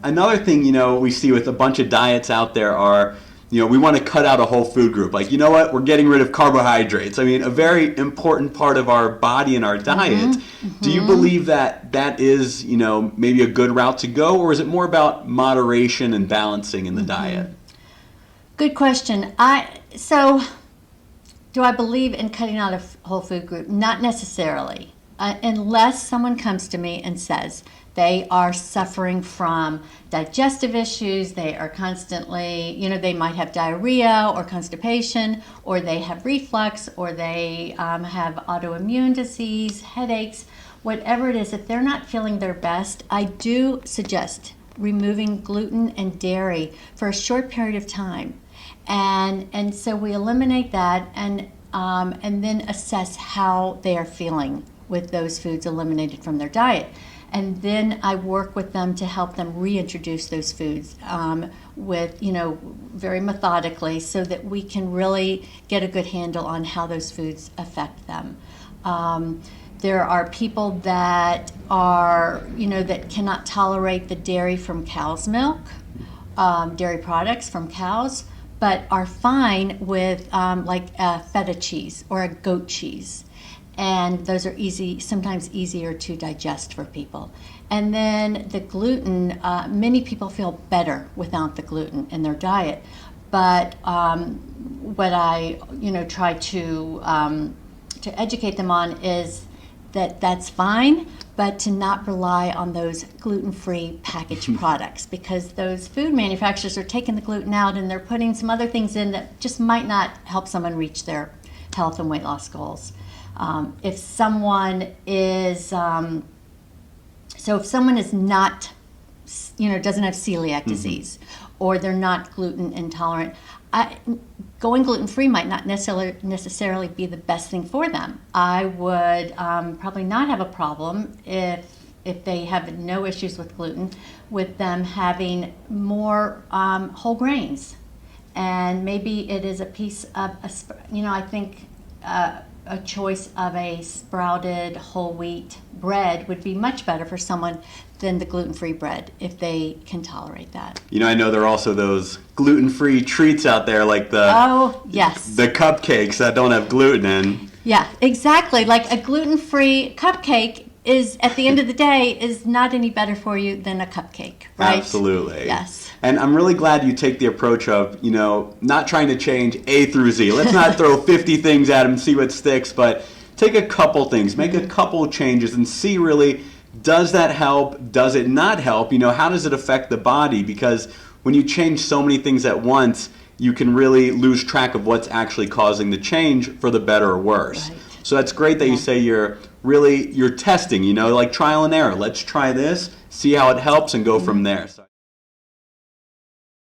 another thing, we see with a bunch of diets out there are, we want to cut out a whole food group. Like, you know what? We're getting rid of carbohydrates. I mean, a very important part of our body and our diet. Do you believe that that is, maybe a good route to go, or is it more about moderation and balancing in the diet? Good question. So, do I believe in cutting out a whole food group? Not necessarily, unless someone comes to me and says they are suffering from digestive issues, they are constantly, they might have diarrhea or constipation, or they have reflux, or they have autoimmune disease, headaches, whatever it is. If they're not feeling their best, I do suggest removing gluten and dairy for a short period of time. And so we eliminate that and then assess how they are feeling with those foods eliminated from their diet. And then I work with them to help them reintroduce those foods with, very methodically, so that we can really get a good handle on how those foods affect them. There are people that are, that cannot tolerate the dairy from cow's milk, dairy products from cows, but are fine with like a feta cheese or a goat cheese. And those are sometimes easier to digest for people. And then the gluten, many people feel better without the gluten in their diet. But what I, try to educate them on is that that's fine, but to not rely on those gluten-free packaged products, because those food manufacturers are taking the gluten out and they're putting some other things in that just might not help someone reach their health and weight loss goals. If someone is, if someone is not, doesn't have celiac disease, or they're not gluten intolerant, going gluten-free might not necessarily be the best thing for them. I would probably not have a problem if they have no issues with gluten, with them having more whole grains. And maybe it is a piece of, I think a choice of a sprouted whole wheat bread would be much better for someone than the gluten-free bread, if they can tolerate that. I know there are also those gluten-free treats out there, like the cupcakes that don't have gluten in. Yeah, exactly. Like a gluten-free cupcake is, at the end of the day, is not any better for you than a cupcake, right? Absolutely. Yes. And I'm really glad you take the approach of, not trying to change A through Z. Let's not throw 50 things at them and see what sticks, but take a couple things, make a couple changes and see really, does that help? Does it not help? How does it affect the body? Because when you change so many things at once, you can really lose track of what's actually causing the change for the better or worse. Right. So that's great that you say you're testing, like trial and error. Let's try this, see how it helps, and go from there.